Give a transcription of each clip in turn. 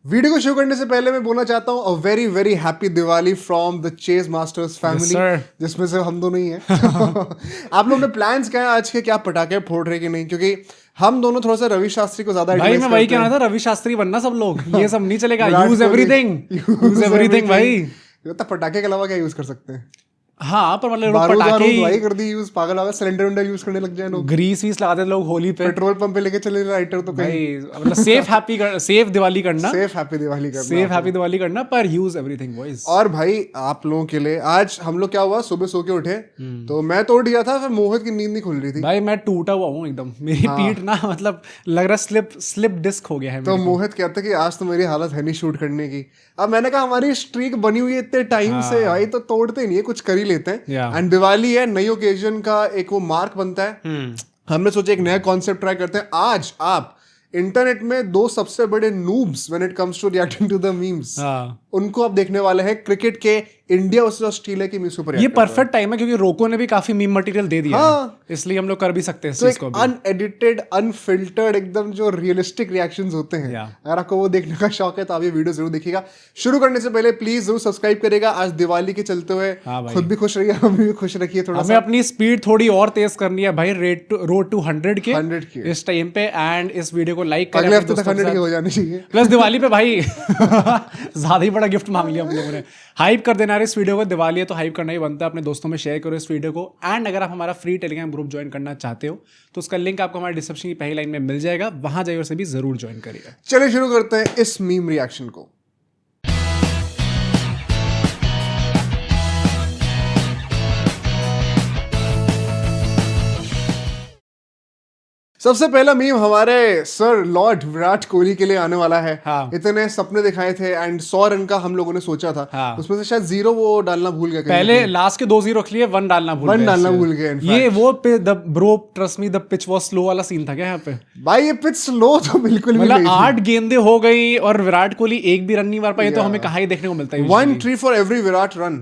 Video को शुरू करने से पहले मैं बोलना चाहता हूँ a very very happy Diwali from the chase masters family, जिसमें से हम दोनों ही हैं। आप लोगों ने प्लान्स क्या है आज के, क्या पटाखे फोड़ रहे कि नहीं? क्योंकि हम दोनों थोड़ा सा रवि शास्त्री को ज्यादा भाई मैं वही कहना था, रवि शास्त्री बनना सब लोग, ये सब नहीं चलेगा। यूज एवरीथिंग भाई। तो पटाखे के अलावा क्या यूज कर सकते हैं? हाँ पर मतलब लोग बारूद पटाखे वारूद कर दी यूज, पागल वागल सिलेंडर विलेंडर यूज करने लग जाए लोग, ग्रीस वीस लगाते हैं लोग होली पे, पेट्रोल पंप पे लेके चले लाइटर। तो भाई मतलब सेफ दिवाली करना, सेफ हैप्पी दिवाली करना, पर यूज एवरीथिंग बॉयज। और भाई आप लोगों के लिए आज हम लोग क्या हुआ, सुबह सो के उठे तो मैं तो उठ गया था, फिर मोहित की नींद नहीं खुल रही थी। भाई मैं टूटा हुआ हूँ एकदम, मेरी पीठ ना मतलब लग रहा स्लिप डिस्क हो गया है। तो मोहित कहता कि आज तो मेरी हालत है नहीं शूट करने की। अब मैंने कहा हमारी स्ट्रीक बनी हुई है इतने टाइम से, भाई तो तोड़ते नहीं है, कुछ कर ही लेते हैं। एंड दिवाली है, नई ओकेजन का एक वो मार्क बनता है। हमने सोचा एक नया कॉन्सेप्ट ट्राई करते हैं। आज आप इंटरनेट में दो सबसे बड़े noobs when it comes to reacting to the memes, उनको आप देखने वाले हैं। क्रिकेट के इंडिया वर्सेस ऑस्ट्रेलिया की मीम्स पर ये परफेक्ट टाइम है क्योंकि रोको ने भी काफी मीम मटेरियल दे दिया है, इसलिए हम लोग कर भी सकते हैं इस चीज को भी। अनएडिटेड अनफिल्टर्ड एकदम जो रियलिस्टिक रिएक्शंस होते हैं, अगर आपको वो देखने का शौक है तो आप ये वीडियो जरूर देखिएगा। शुरू करने से पहले प्लीज जरूर सब्सक्राइब करेगा। आज दिवाली के चलते हुए खुद भी खुश रहिए, हमें भी खुश रखिए थोड़ा सा। हमें अपनी स्पीड थोड़ी और तेज करनी है भाई, रोड टू 100 के इस टाइम पे। एंड इस वीडियो को लाइक करें, अगले हफ्ते तक 100 के हो जाने चाहिए। प्लस दिवाली पे भाई ज्यादा ही बड़ा गिफ्ट मांग लिया हम लोगों ने। हाइप कर देना इस वीडियो को, दिवाली है तो हाइप करना ही बनता है। अपने दोस्तों में शेयर करो इस वीडियो को। एंड अगर आप हमारा फ्री टेलीग्राम ग्रुप ज्वाइन करना चाहते हो तो उसका लिंक आपको हमारे डिस्क्रिप्शन की पहली लाइन में मिल जाएगा, वहां जाइए और से भी जरूर ज्वाइन करिएगा। चलिए शुरू करते हैं इस मीम रिएक्शन को। सबसे पहला मीम हमारे सर लॉर्ड विराट कोहली के लिए आने वाला है। इतने सपने दिखाए थे एंड 100 रन का हम लोगों ने सोचा था, उसमें से शायद 0 वो डालना भूल गए। पहले लास्ट के 2 0 रख लिए, 1 डालना भूल गए। ये वो bro trust me the pitch was slow वाला सीन था क्या यहाँ पे? भाई ये पिच स्लो तो बिल्कुल भी नहीं, 8 गेंदें हो गई और विराट कोहली एक भी रन नहीं मार पाए, तो हमें कहाँ ही देखने को मिलता है। 1 tree for every Virat run.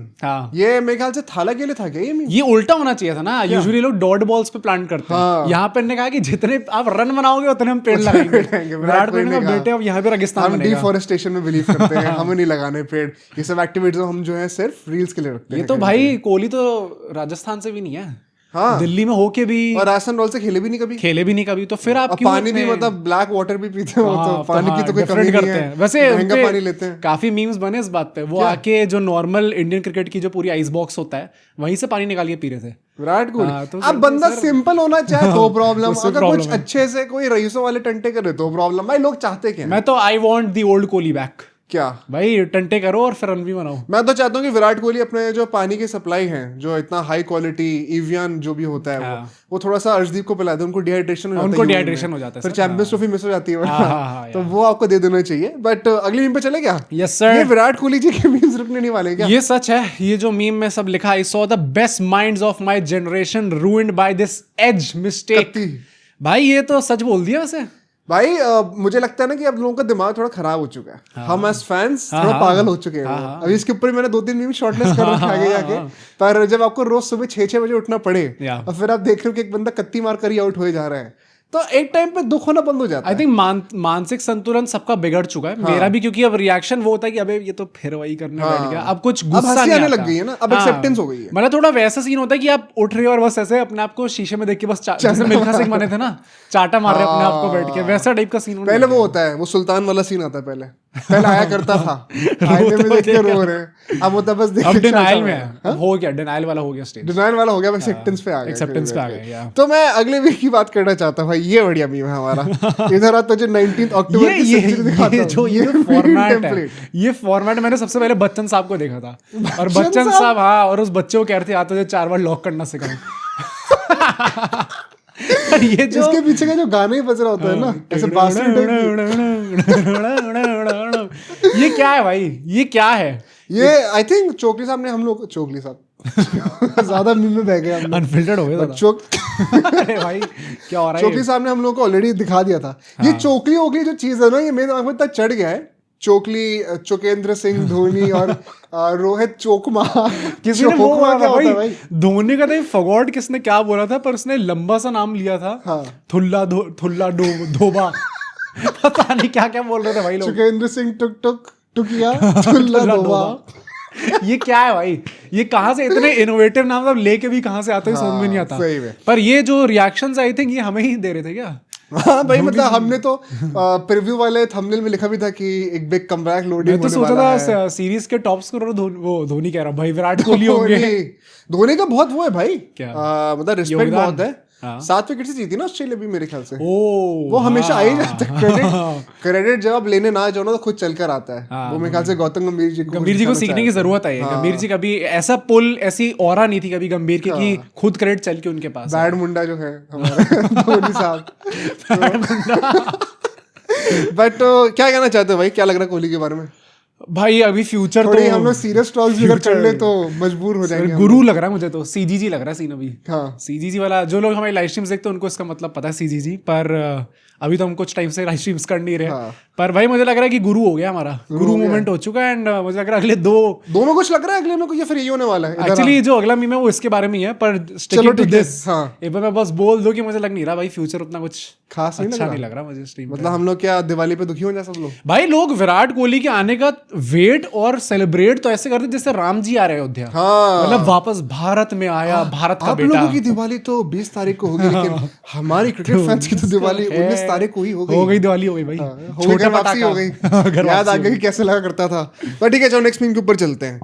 ये मेरे ख्याल से थाला के लिए था क्या ये उल्टा होना चाहिए था ना। यूजुअली लोग डॉट बॉल्स पे प्लांट करते हैं, यहाँ पे ने कहा कि जितने आप रन बनाओगे उतने हम पेड़ लगाएंगे। विराट कोहली का बेटे अब यहाँ पे रेगिस्तान बनेगा। हम डिफॉरेस्टेशन में बिलीव करते हैं, हमें नहीं लगाने पेड़। ये सब एक्टिविटीज हम जो है सिर्फ रील्स के लिए रखते हैं। ये तो भाई कोहली तो राजस्थान से भी नहीं है, दिल्ली में होके भी, और राजस्थान रॉयल से खेले भी नहीं कभी। तो फिर आप पानी भी मतलब ब्लैक वाटर भी पीते हो, तो पानी की तो कोई कमी नहीं है। वैसे महंगा पानी लेते हैं। काफी मीम्स बने इस बात पे, वो आके जो नॉर्मल इंडियन क्रिकेट की जो पूरी आइस बॉक्स होता है वहीं से पानी निकाल के पी रहे थे विराट कोहली। अब बंदा सिंपल होना चाहे तो प्रॉब्लम, अगर कुछ अच्छे से कोई रईसों वाले टंटे करे तो प्रॉब्लम। भाई लोग चाहते क्या? मैं तो I want the old Kohli back. क्या भाई टंटे करो और फिर रन भी बनाओ। मैं तो चाहता हूँ कि विराट कोहली अपने जो पानी की सप्लाई है, जो इतना हाई क्वालिटी एवियन जो भी होता है, वो थोड़ा सा अर्शदीप को पिला दे। उनको डिहाइड्रेशन हो जाता है, फिर चैंपियंस ट्रॉफी मिस हो जाती है, तो वो आपको दे देना चाहिए। बट अगली मीम पे चले क्या? Yes sir. ये विराट कोहली जी के मीम्स रुकने नहीं वाले क्या? ये सच है। ये जो मीम में सब लिखा, I saw the best minds of my generation ruined by this age mistake. भाई ये तो सच बोल दिया वैसे। भाई मुझे लगता है ना कि अब लोगों का दिमाग थोड़ा खराब हो चुका है। हम एज फैंस थोड़ा पागल हो चुके हैं। अभी इसके ऊपर मैंने 2-3 मीम शॉर्टलिस्ट कर रखे आगे जाके। पर जब आपको रोज सुबह 6 बजे उठना पड़े और फिर आप देख रहे हो कि एक बंदा कत्ती मार कर ही आउट हो जा रहा है, तो एक टाइम पे दुख होना बंद हो जाता है। आई थिंक मानसिक संतुलन सबका बिगड़ चुका है, मेरा भी, क्योंकि अब रिएक्शन वो होता है कि अबे ये तो फिर वही करने बैठ गया। अब कुछ गुस्सा नहीं आने लग गई है ना, अब एक्सेप्टेंस हो गई है। मतलब थोड़ा वैसा सीन होता है कि आप उठ रहे हो और बस ऐसे अपने आप को शीशे में देख के बस जैसे मिल्खा सिंह बने थे ना, चाटा मार रहे अपने आप को बैठ के, वैसा टाइप का सीन। पहले वो होता है, वो सुल्तान वाला सीन आता है। पहले आया करता था, आईने में देख के रो रहे हैं, अब होता बस देख के डिनाइल में हो गया, डिनाइल वाला हो गया स्टेज, डिनाइल वाला हो गया, एक्सेप्टेंस पे आ गया, एक्सेप्टेंस पे आ गया। तो मैं अगले वीक की बात करना चाहता हूं भाई। ये बढ़िया मीम है हमारा। इधर आता जो 19 अक्टूबर की सेंचुरी दिखाता है, जो ये फॉर्मेट है, ये फॉर्मेट मैंने सबसे पहले बच्चन साहब को देखा था, और बच्चन साहब और उस बच्चे को कह रहे थे आते 4 बार लॉक करना सिखाओ। ये जो इसके पीछे का जो गाना ही बज रहा होता है ना, ऐसे बांसुरी ये क्या है भाई? ये क्या है? ये आई थिंक चोकली साहब ने हम लोग, चोकली साहब ज्यादा मीम में बह गए, अनफिल्टर्ड हो गया अरे भाई क्या हो रहा है? चोकली साहब ने हम लोग को ऑलरेडी दिखा दिया था। ये चोकली ओकली जो चीज है ना, ये मेरे दिमाग में इतना चढ़ गया है। चोकली, चोकेंद्र सिंह धोनी और रोहित चोकमा। किसी ने वो क्या होता है भाई? धोनी का तो फॉरवर्ड किसने क्या बोला था, पर उसने लंबा सा नाम लिया था, थुल्ला धोबा। पता नहीं क्या क्या बोल रहे थे भाई लोग। चुकेंद्र सिंह टुक टुक टुकिया चुल्ला दोबा। ये क्या है भाई, ये कहाँ से इतने इनोवेटिव नाम मतलब लेके भी कहाँ से आते हैं समझ में नहीं आता। सही में। पर ये जो रिएक्शंस आई थिंक ये हमें ही दे रहे थे क्या? हाँ भाई, मतलब हमने तो प्रीव्यू वाले थंबनेल में लिखा भी था कि एक बिग कमबैक लोडिंग मैं तो सोचा था सीरीज के टॉप स्कोरर वो धोनी कह रहा हूँ भाई, विराट कोहली होंगे। धोनी का बहुत वो है भाई, क्या? मतलब रिस्पेक्ट बहुत है। हाँ। 7 विकेट से जीती ना ऑस्ट्रेलिया भी मेरे ख्याल से। ओ, वो हमेशा आ ही जाता है। क्रेडिट जब आप लेने ना जाओ ना तो खुद चल कर आता है। वो मेरे ख्याल से गौतम गंभीर जी को सीखने की जरूरत है। गंभीर जी कभी ऐसा पुल ऐसी ऑरा नहीं थी कभी गंभीर की कि खुद क्रेडिट चल के उनके पास। बैड मुंडा जो है हमारे धोनी साहब। बट क्या कहना चाहते हो भाई, क्या लग रहा है कोहली के बारे में? भाई अभी फ्यूचर तो हम लोग सीरियस टॉक्स भी अगर कर ले तो मजबूर हो जाएंगे। गुरु लग रहा है मुझे तो, सीजीजी लग रहा है सीन अभी। हाँ, सीजीजी वाला जो लोग हमारी लाइव स्ट्रीम्स देखते हैं उनको इसका मतलब पता है सीजीजी, पर अभी तो हम कुछ टाइम से लाइव स्ट्रीम्स कर नहीं रहे। हाँ। पर भाई मुझे लग रहा है कि गुरु हो गया हमारा, गुरु मूवमेंट हो चुका है। एंड मुझे लग रहा है अगले दो में कुछ लग रहा है अगले में कोई, या फिर ये होने वाला है? एक्चुअली जो अगला मीम है वो इसके बारे में ही है, पर चलो ठीक है। हाँ, एक बार मैं बस बोल दूं कि मुझे लग नहीं रहा भाई फ्यूचर उतना कुछ खास अच्छा नहीं लग रहा मुझे स्ट्रीम। मतलब हम लोग क्या दिवाली पे दुखी हो जाए सब लोग? भाई लोग विराट कोहली के आने का वेट और सेलिब्रेट तो ऐसे करते जैसे राम जी आ रहे अयोध्या। हाँ, मतलब वापस भारत में आया, भारत का आप बेटा। लोगों की दिवाली तो 20 तारीख को होगी, लेकिन हमारी क्रिकेट फैंस की तो दिवाली 19 तारीख को ही हो गई। दिवाली हो गई भाई, छोटे वापसी हो गई। याद आ गया कि कैसे लगा करता था। पर ठीक है, चलो नेक्स्ट मीम के ऊपर चलते हैं।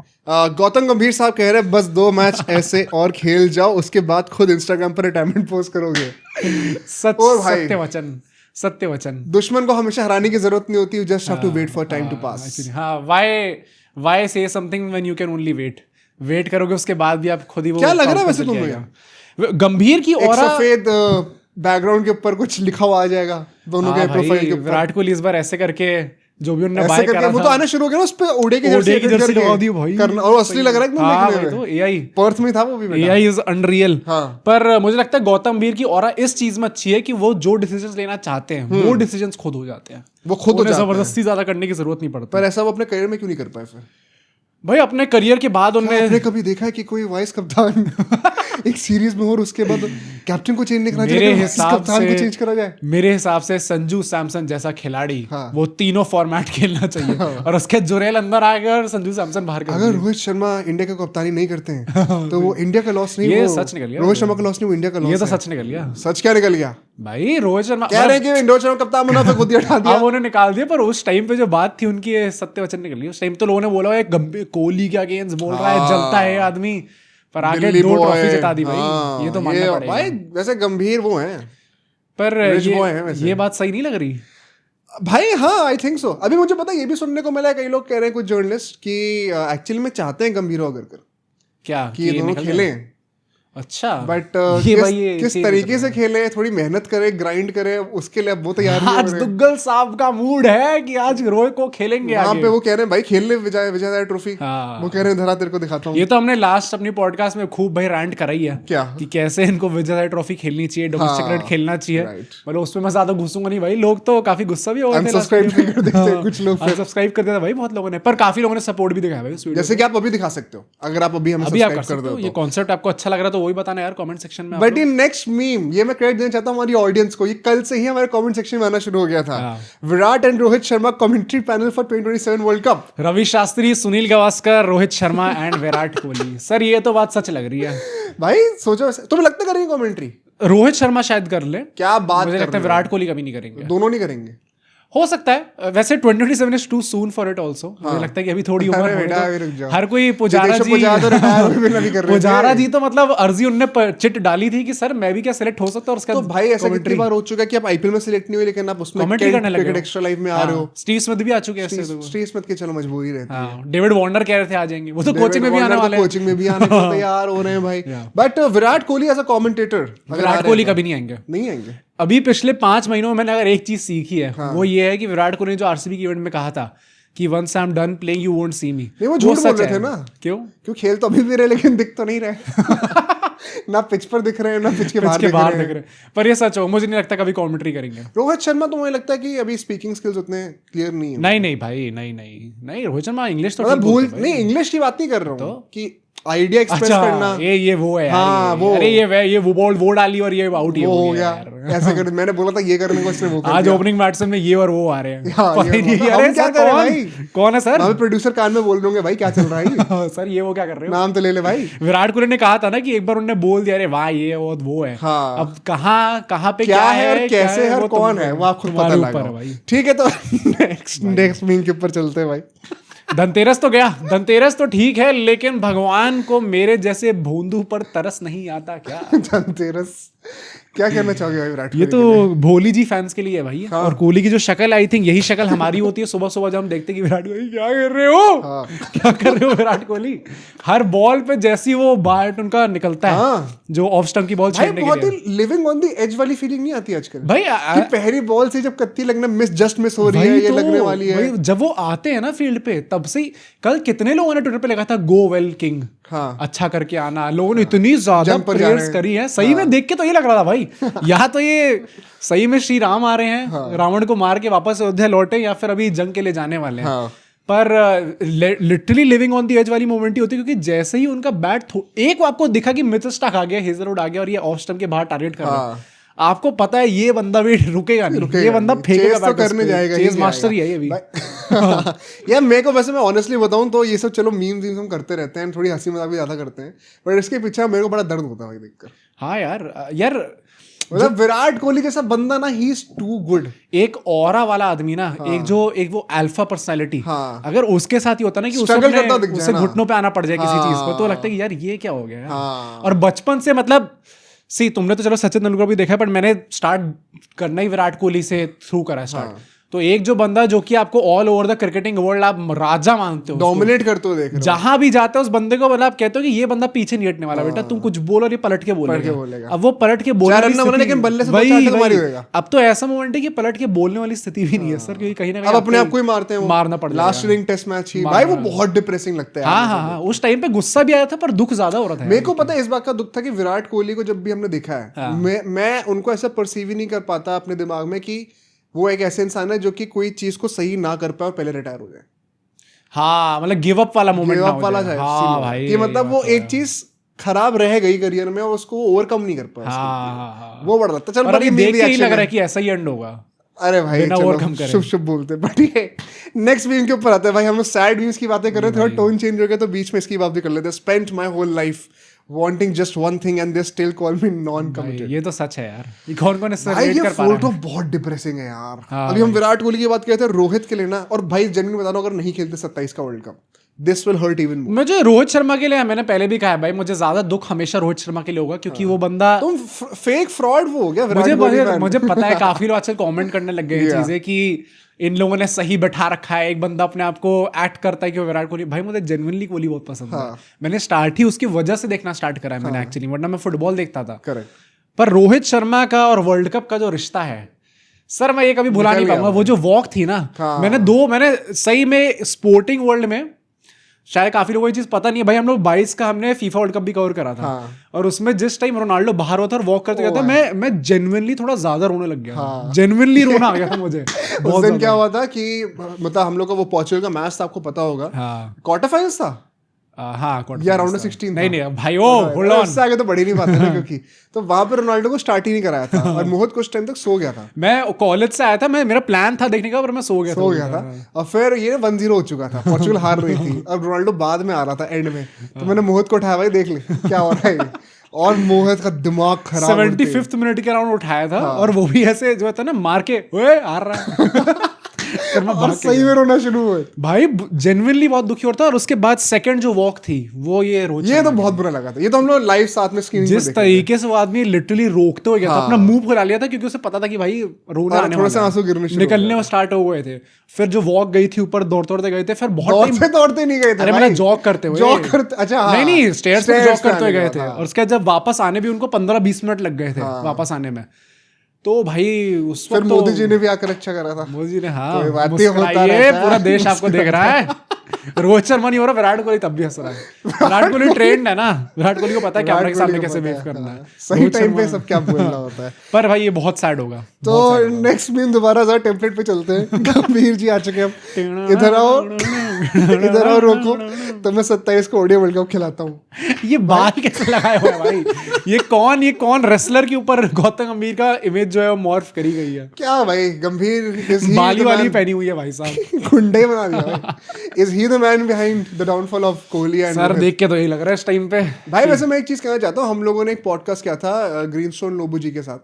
गौतम गंभीर साहब कह रहे हैं बस 2 मैच ऐसे और खेल जाओ, उसके बाद खुद इंस्टाग्राम पर रिटायरमेंट पोस्ट करोगे। सत्य वचन, सत्य वचन। दुश्मन को हमेशा हराने की जरूरत नहीं होती, you just have to wait for time to pass. हाँ, why say something when you can only wait करोगे उसके बाद भी आप खुद ही वो। क्या लग रहा है वैसे तुम्हें गंभीर की ऑरा? सफेद बैकग्राउंड के ऊपर कुछ लिखा हुआ आ जाएगा दोनों के प्रोफाइल के ऊपर। विराट कोहली इस बार ऐसे करके जो भी उन्होंने बाय करा था, वो तो आना शुरू हो गया ना, उस पे ओडे की जर्सी लगा दी भाई करना, और असली लग रहा है एकदम देखने में। तो एआई पर्थ में था वो भी, एआई इज अनरियल। हाँ। पर मुझे लगता है गौतम गंभीर की ऑरा इस चीज में अच्छी है कि वो जो डिसीजंस लेना चाहते हैं वो डिसीजंस खुद हो जाते हैं, वो खुद हो जाते हैं, जबरदस्ती ज्यादा करने की जरूरत नहीं पड़ती। पर ऐसा वो अपने करियर में क्यों नहीं कर पाए फिर? भाई अपने करियर के बाद उन्होंने कभी देखा है कि कोई वाइस कप्तान एक सीरीज में और उसके बाद कैप्टन को चेंज नहीं करा जाए, कप्तान को चेंज करा जाए? मेरे हिसाब से संजू सैमसन जैसा खिलाड़ी वो तीनों फॉर्मेट खेलना चाहिए और उसके जुरेल अंदर आएगा और संजू सैमसन बाहर कर। अगर रोहित शर्मा इंडिया की कप्तानी नहीं करते हैं तो वो इंडिया का लॉस नहीं, ये सच निकल गया। रोहित शर्मा का लॉस नहीं, वो इंडिया का लॉस। ये तो सच निकल गया। सच क्या निकल गया भाई? रोहित शर्मा कह रहे हैं कि रोहित शर्मा कप्तान बना फिर खुद ही हटा दिया। अब उन्होंने निकाल दिया, पर उस टाइम पे जो बात थी उनकी सत्य वचन निकल गई। उस टाइम तो लोगों ने बोला है कोहली के अगेंस्ट बोल रहा है, जलता है आदमी, पर आगे 2 ट्रॉफी जिता दी भाई। ये तो मानना पड़ेगा भाई। वैसे गंभीर वो हैं, पर ये बात सही नहीं लग रही भाई। हाँ, आई थिंक सो। अभी मुझे पता है, ये भी सुनने को मिला है, कई लोग कह रहे हैं, कुछ जर्नलिस्ट, कि एक्चुअली में चाहते हैं गंभीर अगर कर क्या कि ये दोनों खेलें। अच्छा, बट किस तरीके से खेले, थोड़ी मेहनत करे, ग्राइंड करे, उसके लिए अब वो तैयार नहीं हो रहे। आज दुग्गल साहब का मूड है कि आज रोहित को खेलेंगे वहां पे वो कह रहे हैं भाई खेल ले विजय ट्रॉफी। वो कह रहे हैं धरा तेरे को दिखाता हूँ। ये तो हमने लास्ट अपनी पॉडकास्ट में खूब भाई रैंट कराई है क्या कि कैसे इनको विजय ट्रॉफी खेलनी चाहिए, डोमेस्टिक क्रिकेट खेलना चाहिए। मतलब उसमें मैं ज्यादा घुसूंगा नहीं भाई, लोग तो काफी गुस्सा भी हो गए थे, अनसब्सक्राइब कर देते हैं कुछ लोग, अनसब्सक्राइब कर देते भाई बहुत लोगों ने, पर काफी लोगों ने सपोर्ट भी दिखाया भाई उस वीडियो। जैसे कि आप अभी दिखा सकते हो, अगर आप अभी हमें सब्सक्राइब कर दो। ये कॉन्सेप्ट आपको अच्छा लग रहा है तो वही बताना यार कमेंट सेक्शन में। बट इन नेक्स्ट मीम, ये मैं क्रेडिट देना चाहता हूँ हमारी ऑडियंस को, ये कल से ही हमारे कमेंट सेक्शन में आना शुरू हो गया था। Virat and Rohit Sharma commentary panel for 2027 world cup. Ravi Shastri, Sunil Gavaskar, Rohit Sharma and Virat Kohli. Sir ये तो बात सच लग रही है भाई। सोचो, तुम्हें लगता करेंगे कमेंट्री? रोहित शर्मा शायद कर ले। क्या बात? मुझे लगता है विराट कोहली कभी नहीं करेंगे, दोनों नहीं करेंगे। हो सकता है। वैसे 2027 is too soon for it also. मुझे लगता है कि अभी थोड़ी उम्र है, हर कोई पुजारा जी तो मतलब अर्जी उनने चिट डाली थी कि सर मैं भी क्या सिलेक्ट हो सकता हूं। उसका तो भाई ऐसा कितनी बार हो चुका है कि आप आईपीएल में सिलेक्ट नहीं हुए, लेकिन आप उसमें कमेंट्री करने लगे, एक्स्ट्रा लाइव में आ रहे हो। स्टीव स्मिथ भी आ चुके हैं। स्टीव स्मिथ के चलो मजबूरी रहती है। डेविड वार्नर कह रहे थे आ जाएंगे, वो तो कोचिंग में भी आने वाले हैं, कोचिंग में भी आने को तैयार हो रहे हैं भाई। But Virat Kohli as a commentator, Virat Kohli कभी नहीं आएंगे। अभी पिछले 5 महीनों में मैंने अगर एक चीज सीखी है वो ये है कि विराट कोहली ने जो आरसीबी के इवेंट में कहा था कि once I am done playing you won't see me, नहीं वो झूठ बोल रहे थे ना। क्यों खेल तो अभी भी रहे, लेकिन दिख तो नहीं रहे। ना पिच पर दिख रहे हैं, ना पिच के बाहर दिख रहे हैं। पर ये सच हो, मुझे नहीं लगता कभी कमेंट्री करेंगे। रोहित शर्मा तो मुझे लगता है कि अभी स्पीकिंग स्किल्स उतने क्लियर नहीं है। नहीं भाई, नहीं रोहित शर्मा इंग्लिश तो भूल नहीं, इंग्लिश की बात नहीं कर रहा हूँ कि आइडिया एक्सप्रेस करना। ये वो है यार, हाँ, वो अरे ये वो डाली और ये आउट ही वो हो हो गया गया ऐसे कर, मैंने बोला था ये करने को, इसने वो कर आज दिया। ओपनिंग बैट्समैन में ये और वो आ रहे हैं। हाँ, पता ही नहीं, हम अरे क्या सर करें भाई? कौन है सर? हमें प्रोड्यूसर कान में बोल दूंगे भाई क्या चल रहा है सर ये वो क्या कर रहे हो? नाम तो ले ले भाई। विराट कोहली ने कहा था ना कि एक बार उन्होंने बोल दिया, अरे वाह ये वो है। हाँ। अब कहाँ पे क्या है और कैसे है और वो कौन है वो आप खुद पता लगाओ भाई। ठीक है, तो नेक्स्ट मीम के ऊपर चलते हैं भाई। धनतेरस तो गया, धनतेरस तो ठीक है, लेकिन भगवान को मेरे जैसे भोंदू पर तरस नहीं आता क्या? धनतेरस क्या कहना चाहोगे भाई विराट ये कोहली तो भोली जी फैंस के लिए है भाई। हाँ। और कोहली की जो शक्ल, आई थिंक यही शक्ल हमारी होती है सुबह सुबह जब हम देखते हैं कि विराट कोहली क्या कर रहे हो। हाँ। क्या कर रहे हो विराट कोहली? हर बॉल पे जैसी वो बैट उनका निकलता है, हाँ। जो ऑफ स्टंप की बॉल भाई छेड़ने के बहुत लिए ही लिविंग ऑन द एज वाली फीलिंग नहीं आती आजकल भाई। कि पहली बॉल से जब कत्ती लगना जस्ट मिस हो रही है, ये लगने वाली है। भाई जब वो आते हैं ना फील्ड पे, तब से ही कल कितने लोगों ने ट्विटर पे लिखा था गो वेल किंग, हाँ। अच्छा करके आना। लोगों ने इतनी ज्यादा जंप पर जा रहे प्रेयर्स हैं। करी है, सही में देख के तो ये लग रहा था भाई यहाँ तो ये सही में श्री राम आ रहे हैं, रावण को मार के वापस अयोध्या लौटे या फिर अभी जंग के लिए जाने वाले हैं। हाँ। पर literally living on the edge वाली मोमेंट ही होती है, क्योंकि जैसे ही उनका बैट एक आपको दिखा कि मिचेल स्टार्क आ गया, हेजलवुड आ गया और ये ऑफ स्टंप के बाहर टारगेट कर रहा है, आपको पता है ये बंदा भी रुकेगा नहीं, ये बंदा फेंकेगा तो करने जाएगा, चेज मास्टर ही है ये भी। यार मेरे को वैसे मैं ऑनेस्टली बताऊं तो ये सब चलो मीम्स हम करते रहते हैं, थोड़ी हंसी मजाक भी ज्यादा करते हैं, पर इसके पीछे मेरे को बड़ा दर्द होता है भाई देखकर। हाँ यार मतलब विराट कोहली जैसा बंदा ना, ही इज टू गुड। एक ऑरा वाला आदमी ना, एक वो अल्फा पर्सनालिटी, हाँ। अगर उसके साथ ही होता ना कि उसे घुटनों पे आना पड़ जाए किसी चीज को, तो लगता है कि यार ये क्या हो गया। हाँ। और बचपन से मतलब तुमने तो चलो सचिन तेंदुलकर भी देखा है, बट मैंने स्टार्ट करना ही विराट कोहली से थ्रू करा स्टार्ट। तो एक जो बंदा जो कि आपको all over the cricketing world आप राजा मानते हो, डोमिनेट करते हो, देख रहे हो जहां भी जाते हो उस बंदे को, मतलब आप कहते हो कि ये बंदा पीछे नहीं हटने वाला, बेटा तुम कुछ बोलो और ये पलट के बोलेगा। अब वो पलट के बोलने वाली स्थिति, लेकिन बल्ले से 2-4 छक्के मारी होगा। अब तो ऐसा मोमेंट है कि पलट के बोलने वाली स्थिति भी नहीं है सर, क्योंकि कहीं ना कहीं अब अपने आप को ही मारते हैं, मारना पड़ जाएगा। लास्ट इनिंग टेस्ट मैच ही भाई वो बहुत डिप्रेसिंग लगता है। हाँ, उस टाइम पे गुस्सा भी आया था पर दुख ज्यादा हो रहा था। मेरे को पता है इस बात का दुख था कि विराट कोहली को जब भी हमने देखा है, मैं उनको ऐसा परसीव ही नहीं कर पाता अपने दिमाग में कि वो एक ऐसे इंसान है जो कि कोई चीज को सही ना कर पाए और पहले रिटायर हो जाए। हाँ, मतलब गिव अप वाला मोमेंट ना हो जाए। हाँ भाई, कि मतलब वो एक चीज खराब रह गई करियर में और उसको ओवरकम नहीं कर पाया। हाँ, वो बड़ा लगता। चल अभी देख के ही लग रहा है कि ऐसा ही एंड होगा। अरे भाई चलो शुभ शुभ बोलते हैं, बट ये नेक्स्ट मीम के ऊपर आते हैं भाई। हम लोग सैड मीम्स की बातें कर रहे थे, थोड़ा टोन चेंज हो गया तो बीच में इसकी बात भी कर लेते हैं। Spent my whole life wanting just one thing and they still call me non-committed। ये तो सच है यार, ये कौन इससे भाई रिलेट ये कर पा रहा है। फोटो बहुत डिप्रेसिंग है यार। हाँ, अभी हम विराट कोहली की बात करते हैं, रोहित के लिए ना, और भाई जेन्युइन बता रहा हूं, अगर नहीं खेलते 27 का world cup, this will hurt even more. मुझे रोहित शर्मा के लिए, मैंने पहले भी कहा है भाई, मुझे ज्यादा दुख हमेशा रोहित शर्मा के लिए होगा, क्योंकि वो बंदा तुम फेक फ्रॉड वो हो गया विराट कोहली फैन। मुझे पता है काफी लोग आजकल कमेंट करने लग गए चीजें कि इन लोगों ने सही बैठा रखा है, एक बंदा अपने आप को एक्ट करता है कि वो विराट कोहली। भाई मुझे जेन्युइनली कोहली बहुत पसंद है, मैंने स्टार्ट ही उसकी वजह से देखना स्टार्ट करा है मैंने एक्चुअली, वरना मैं फुटबॉल देखता था। करेक्ट। पर रोहित शर्मा का और वर्ल्ड कप का जो रिश्ता है सर, मैं ये कभी भुला नहीं पाऊंगा। वो जो वॉक थी ना, मैंने सही में स्पोर्टिंग वर्ल्ड में, शायद काफी लोगों को ये चीज पता नहीं है भाई, हम लोग 22 का हमने फीफा वर्ल्ड कप भी कवर करा था। और उसमें जिस टाइम रोनाल्डो बाहर होता और वॉक करते गया था, मैं जेन्युइनली थोड़ा ज्यादा रोने लग गया। जेन्युइनली रोना आ गया था मुझे। उस दिन क्या हुआ था कि मतलब हम लोग का वो पोर्चुगल का मैच था, आपको पता होगा, क्वार्टर फाइनल्स था। हाँ, या राउंड 16 नहीं भाई, वो होल्ड ऑन, उससे आगे तो बढ़ी नहीं पाते ना, क्योंकि तो वहां पे रोनाल्डो को स्टार्ट ही नहीं कराया था और मोहित कुछ टाइम तक सो गया था। मैं कॉलेज से आया था, मेरा प्लान था देखने का, पर मैं सो गया था। और फिर ये 1-0 हो चुका था, पोर्चुगल हार रही थी और रोनाल्डो बाद में आ रहा था एंड में, तो मैंने मोहित को उठाया, भाई देख ले क्या हो रहा है। और मोहित का दिमाग खराब, 75th मिनट के राउंड उठाया था, और वो भी ऐसे जो था ना, मार के ओए हार रहा है और सही में रोना शुरू हुए भाई, जेन्युइनली बहुत दुखी होता। और उसके बाद सेकंड जो वॉक थी वो ये तो बहुत बुरा लगा था। ये तो हम लोग लाइव साथ में स्क्रीनिंग जिस तरीके से वो आदमी लिटरली रोकते हुए गया था, अपना मुंह फुला लिया था, क्योंकि उसे पता था कि भाई रोना आने वाला है, थोड़ा सा आंसू गिरने निकलने में स्टार्ट हो गए थे। फिर जो वॉक गई थी ऊपर, दौड़ते गए थे, फिर बहुत दौड़ते नहीं गए थे, अरे मतलब जॉग करते हुए, अच्छा नहीं स्टेयर्स पे जॉग करते हुए गए थे। और उसके बाद जब वापस आने भी उनको 15-20 मिनट लग गए थे वापस आने में। तो भाई उस वक्त मोदी जी ने भी आकर अच्छा करा था। मोदी जी ने, हाँ, मुस्कुराइए, पूरा देश आपको देख रहा है। रोहित शर्मा नहीं हो रहा, विराट कोहली तब भी हंस रहा है। विराट कोहली ट्रेंड है ना, विराट कोहली को पता है कैमरा के सामने कैसे वेव करना है, सही टाइम पे सब क्या बोलना होता है। पर भाई ये बहुत सैड होगा। तो नेक्स्ट मीम दोबारा जरा टेम्पलेट पे चलते हैं। गंभीर जी आ चुके हैं, इधर आओ रोको, तो मैं 27 को ओडीआई वर्ल्ड कप खिलाता हूँ। ये बाल कैसे लगाया हुआ है भाई? ये कौन रेसलर के ऊपर गौतम गंभीर का इमेज जो है वो मॉर्फ करी गई है? क्या भाई, गंभीर बाली वाली पहनी हुई है भाई साहब, गुंडे बना दिया। Is he the man behind the downfall of Kohli and sir देख के तो यही लग रहा है इस टाइम पे। भाई वैसे मैं एक चीज कहना चाहता हूँ, हम लोगों ने एक पॉडकास्ट किया था ग्रीनस्टोन लोबू जी के साथ,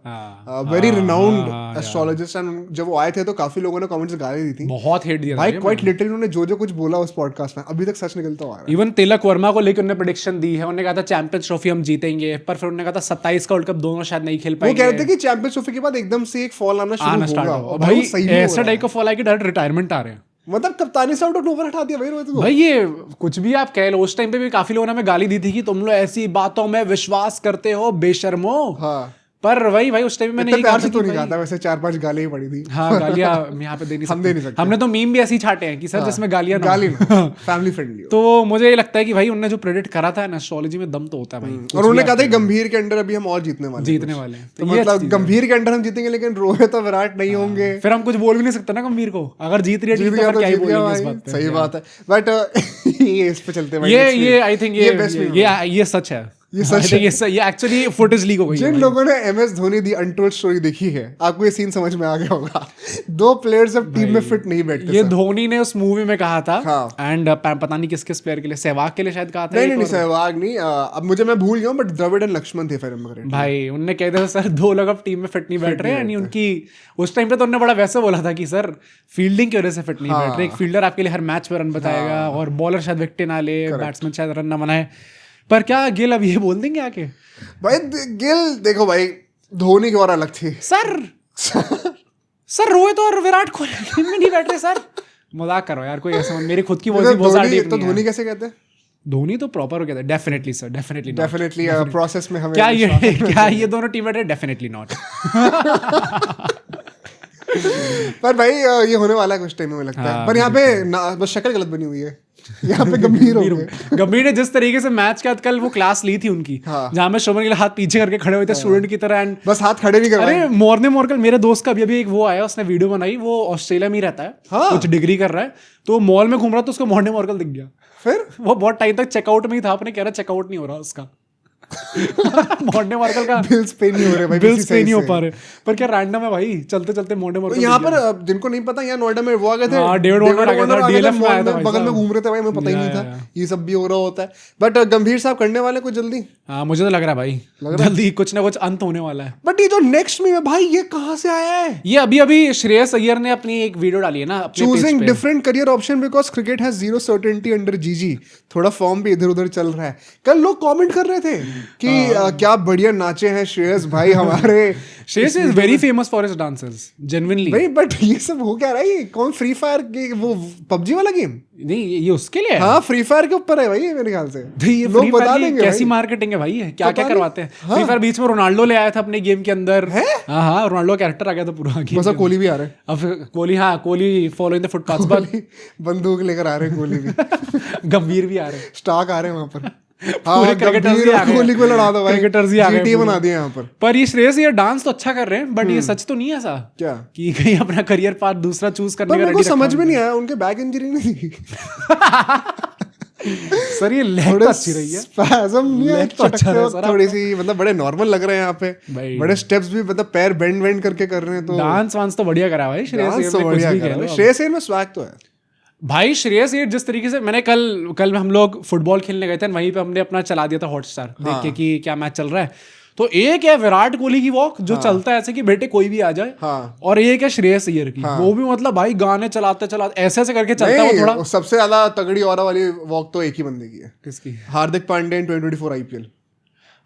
वेरी रिनाउंड एस्ट्रोलॉजिस्ट, एंड जब वो आए थे तो काफी लोगों ने कमेंट्स गाली दी थी, बहुत हेट दिया भाई क्वाइट लिटरली उन्होंने जो कुछ बोला उस पॉडकास्ट में अभी तक सच निकलता आ रहा है। इवन तिलक वर्मा को लेकर उन्होंने प्रेडिक्शन दी है, उन्होंने कहा था चैंपियंस ट्रॉफी हम जीतेंगे, पर फिर उन्होंने कहा था 27 का वर्ल्ड कप दोनों शायद नहीं खेल वो पाएंगे। कहते हैं कि चैंपियंस ट्रॉफी के बाद एकदम से एक फॉल आना शुरू होगा। भाई ऐसा टाइप का फॉल आया कि डायरेक्ट रिटायरमेंट आ रहे हैं, मतलब कप्तानी से आउट ऑफ नोवर हटा दिया भाई रोहित को। भाई ये कुछ भी आप कह लो, उस टाइम पे भी काफी लोगों ने हमें गाली दी थी कि तुम लोग ऐसी बातों में विश्वास करते हो बेशर्मो। हाँ, पर वही भाई उस टाइम में मैंने प्यार से तो नहीं कहा था, वैसे 4-5 गाली ही पड़ी थी। हाँ गालियां यहाँ पे दे नहीं हम दे नहीं सकते, हमने तो मीम भी ऐसे ही छाटे हैं कि सर जिसमें गालियां गाली फैमिली फ्रेंडली। तो मुझे ये लगता है कि भाई उन्होंने जो प्रेडिक्ट करा था एस्ट्रोलॉजी में दम तो होता है भाई। और उन्होंने कहा था गंभीर के अंडर अभी हम और जीतने वाले हैं, तो मतलब गंभीर के अंडर हम जीतेंगे, लेकिन रोहित और विराट नहीं होंगे। फिर हम कुछ बोल भी नहीं सकते ना गंभीर को, अगर जीत रही है तो क्या ही बोलेंगे इस बात पे। सही बात है, बट ये इस पे चलते हैं, ये आई थिंक ये सच है, ये एक्चुअली फुटेज लीक हो गई है। जिन लोगों ने MS Dhoni the untold story देखी है, आपको ये सीन समझ में आ गया होगा। 2 प्लेयर्स अब टीम में फिट नहीं बैठते। ये धोनी ने उस मूवी में कहा था, हाँ। एंड पता नहीं किस प्लेयर के लिए, सहवाग के लिए शायद कहा था। नहीं सहवाग नहीं, अब मुझे मैं भूल गया हूँ, बट द्रविड़ एंड लक्ष्मण थे फिर भाई। उनने कहते थे सर 2 लोग अब टीम में फिट नहीं बैठ रहे हैं, उनकी उस टाइम पे तो उन्होंने बड़ा वैसे बोला था कि सर फील्डिंग की वजह से फिट नहीं बैठ रहे, एक फील्डर आपके लिए हर मैच में रन बताएगा और बॉलर शायद विकेट ना ले, बैट्समैन शायद रन ना बनाए। पर क्या गिल अब ये बोल देंगे आके? भाई गिल देखो भाई, धोनी की और अलग थी सर रोहित और विराट कोहली में नहीं बैठ रहे सर, मजाक करो यार, कोई ऐसा मेरी खुद की बहुत तो धोनी कैसे कहते हैं? धोनी तो प्रॉपर हो गया था, डेफिनेटली सर, डेफिनेटली प्रोसेस में हमें क्या ये दोनों टीम बैठ रहे? Definitely not. पर भाई ये होने वाला है कुछ टाइम में लगता है, पर यहाँ पे बस शक्ल गलत बनी हुई है, यहाँ पे गंभीर हो गए। गंभीर ने जिस तरीके से मैच के बाद कल वो क्लास ली थी उनकी, जहाँ में शोभन के लिए हाथ पीछे करके खड़े हुए थे स्टूडेंट की तरह, एंड बस हाथ खड़े नहीं कर रहे। अरे मोरकल मेरे दोस्त का अभी एक वो आया, उसने वीडियो बनाई, वो ऑस्ट्रेलिया में ही रहता है, कुछ डिग्री कर रहा है, तो मॉल में घूम रहा था, उसको मॉर्ने मोरकल दिख गया। फिर वो बहुत टाइम तक चेकआउट में ही था, अपने कह रहा चेकआउट नहीं हो रहा उसका। मॉर्ने मार्कल का बिल्स पे नहीं हो रहे भाई, बिल्स पे नहीं हो पा रहे। पर क्या रैंडम है भाई, चलते चलते मॉर्ने मार्कल। यहाँ पर जिनको नहीं पता, यहाँ नोएडा में वो आ गए थे, डेविड वार्नर आ गया था, डीएलएफ में आया था, बगल में घूम रहे थे भाई, मुझे पता ही नहीं था ये सब भी हो रहा होता है। बट गंभीर साहब करने वाले कुछ जल्दी, हाँ मुझे तो लग रहा है भाई जल्दी कुछ ना कुछ अंत होने वाला है। बट ये जो नेक्स्ट में भाई, ये कहाँ से आया है? ये अभी श्रेयस अय्यर ने अपनी एक वीडियो डाली है ना, choosing different career option because cricket has zero certainty under जीजी। थोड़ा फॉर्म भी इधर उधर चल रहा है। कल लोग कमेंट कर रहे थे कि क्या बढ़िया नाचे हैं श्रेयस भाई हमारे। Shreyas is very famous for his dances genuinely भाई, बट ये सब हो क्या रहा है? कौन फ्री फायर के वो पबजी वाला गेम? नहीं ये उसके लिए है। हाँ फ्री फायर के ऊपर है भाई मेरे ख्याल से। ये लोग बता देंगे कैसी मार्केटिंग है भाई, क्या क्या करवाते हैं। फ्री फायर बीच में रोनाल्डो ले आया था अपने गेम के अंदर। हाँ रोनाल्डो कैरेक्टर आ गया था पूरा। बस कोहली भी आ रहा है अब। कोहली फॉलोइंग द फुटपाथ पर बंदूक लेकर आ रहे हैं। कोहली भी गंभीर भी आ रहे हैं, स्टार्क आ रहे हैं वहां पर। पूरे क्रिकेटर्स ही आ गए, कोहली को लड़ा दो भाई, क्रिकेटर्स ही आ गए, टीम बना दिए यहाँ पर ये श्रेयस ये डांस तो अच्छा कर रहे हैं, बट ये सच तो नहीं है ऐसा क्या कि कहीं अपना करियर पाथ दूसरा चूज करने का रेडी रखा। समझ में नहीं आया, उनके बैक इंजरी नहीं थी। सर ये लेग तो अच्छी रही है, स्पैज़म नहीं है, थोड़ी सी मतलब बड़े नॉर्मल लग रहे हैं यहाँ पे। बड़े स्टेप्स भी मतलब पैर बेंड करके कर रहे हैं। तो डांस वांस तो बढ़िया करा भाई श्रेयस अय्यर। श्रेयस अय्यर में स्वैग तो है भाई। श्रेयस अय्यर जिस तरीके से, मैंने कल हम लोग फुटबॉल खेलने गए थे, वहीं पे हमने अपना चला दिया था हॉटस्टार देख के कि क्या मैच चल रहा है। तो एक है विराट कोहली की वॉक जो चलता है ऐसे कि बेटे कोई भी आ जाए, और एक है श्रेयस अय्यर की, वो भी मतलब भाई गाने चलाते चलाते ऐसे ऐसे करके चलता है। वो थोड़ा सबसे ज्यादा तगड़ी और वाली वॉक तो एक ही बंदे की है। किसकी? हार्दिक पांड्या 2024 IPL।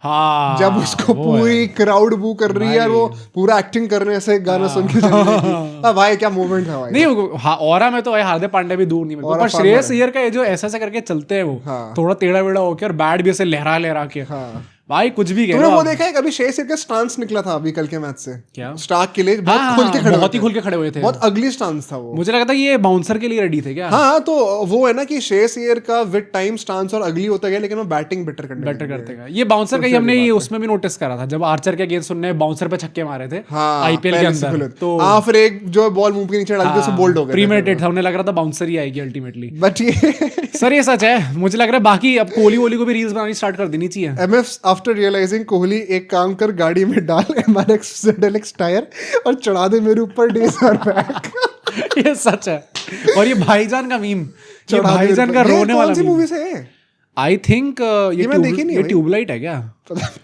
हाँ, जब उसको पूरी क्राउड बू कर रही है, वो पूरा एक्टिंग कर रहे हैं ऐसे गाना सुन के। भाई क्या मोमेंट था भाई। नहीं ऑरा में तो हार्दिक पांड्या भी दूर नहीं, पर श्रेयस अय्यर का जो ऐसा ऐसा करके चलते हैं वो थोड़ा टेढ़ा वेढ़ा होके और बैट भी ऐसे लहरा के, भाई कुछ भी कह तूने रहे हो वो आप। देखा है कभी शेर का स्टांस निकला था अभी कल के मैच से? क्या? स्टार्क के लिए हाँ, बहुत खुल के खड़े बहुत ही हुए खुल के खड़े हुए थे। बहुत अगली स्टांस था वो। मुझे लगा था ये बाउंसर के लिए रेडी थे क्या? हाँ तो वो है ना कि शेर का विद टाइम स्टांस और अगली होता गया, लेकिन वो बैटिंग बेटर करते गए। ये बाउंसर का ही हमने ये उसमें भी नोटिस करा था जब आर्चर के अगेंस्ट उन्होंने बाउंसर पे छक्के मारे थे आईपीएल के अंदर। तो हाँ फिर एक जो बॉल मुंह के नीचे डाल के उससे बोल्ड हो गया प्रीमेडिटेट था, उन्हें लग रहा था बाउंसर ही आएगी अल्टीमेटली। बट ये सर ये सच है, मुझे लग रहा है बाकी अब कोहली को भी रील्स बनानी स्टार्ट कर देनी चाहिए। एमएफ आफ्टर रियलाइजिंग कोहली एक काम कर गाड़ी में डाल MRX ZLX टायर और चढ़ा दे मेरे ऊपर डेज और बैक। ये सच है। और ये भाईजान का मीम, ये भाईजान का रोने वाला कौन सी मीम। मूवी से है? आई थिंक ये ट्यूबलाइट है क्या?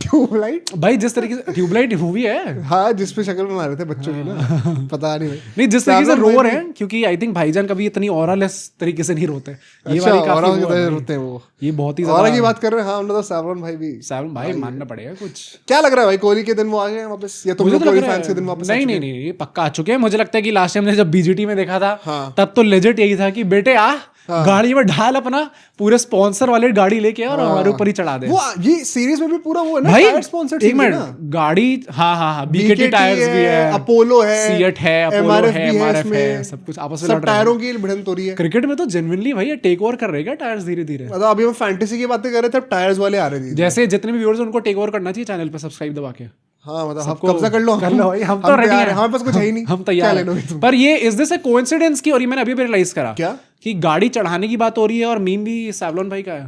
ट्यूबलाइट भाई जिस तरीके से ट्यूबलाइट मूवी है, हाँ जिसपे शक्ल बना रहे थे बच्चों की ना, पता नहीं भाई। नहीं जिस तरीके से रो रहे हैं, क्योंकि आई थिंक भाईजान कभी इतनी ऑरालेस तरीके से नहीं रोते। ये वाली काफी वो है, रोते हैं वो। ये बहुत ही और की बात कर रहे हैं। हाँ उन्होंने तो सैवलॉन भाई भी, सैवलॉन भाई मानना पड़ेगा कुछ। क्या लग रहा है भाई कोहली के दिन वो आ गए वापस, या तुम लोग कोहली फैंस के दिन वापस? नहीं पक्का आ चुके हैं। मुझे लगता है कि लास्ट टाइम ने जब बीजीटी में देखा था हाँ। तब तो लेजिट यही था कि बेटे आ गाड़ी में ढाल अपना पूरे स्पॉन्सर वाले गाड़ी लेके और हमारे ऊपर ही चढ़ा दे। वो ये सीरीज में भी पूरा वो है ना, भाई टायर स्पॉन्सर्ड एक मिनट, गाड़ी हाँ बीकेटी टायर्स भी है, अपोलो है, सिएट है, अपोलो है, MRF है, सब कुछ आपस में लड़ रहे हैं। टायरों की भिड़ंत हो रही है। क्रिकेट में तो जेन्युइनली भाई टेक ओवर कर रहे हैं टायर्स धीरे धीरे। मतलब अभी हम फैंटेसी की बातें कर रहे थे, अब टायर्स वाले आ रहे थे। जैसे जितने भी व्यूअर्स उनको टेक ओवर करना चाहिए चैनल पे सब्सक्राइब दबा के। हाँ मतलब आप कब्जा कर लो भाई, हम तो रेडी हैं, हमारे पास कुछ है ही नहीं, हम तैयार हैं। पर ये इज दिस अ कोइंसिडेंस की, और ये मैंने अभी रियलाइज करा क्या कि गाड़ी चढ़ाने की बात हो रही है और मीम भी सैवलॉन भाई का है।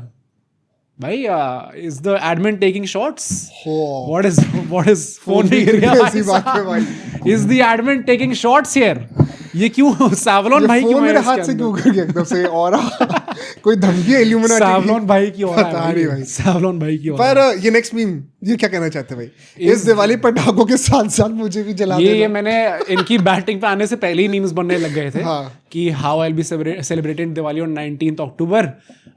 भाई is the admin taking shots? What is phone नहीं गिर गया ऐसी बात पे भाई? Is the admin taking shots here? ये क्यों सैवलॉन भाई क्यों मेरे हाथ से क्यों गिर गया एकदम से? और कोई धमकी है इल्यूमिनाटी? सैवलॉन भाई की और पता नहीं भाई, सैवलॉन भाई की और। पर ये नेक्स्ट मीम ये क्या कहना चाहते हैं भाई? इस दिवाली पटाखों के साथ साथ मुझे भी जला देना। ये मैंने इनकी बैटिंग पे आने से पहले ही मीम्स बनने लग गए थे कि how I will be celebrating Diwali on 19 अक्टूबर।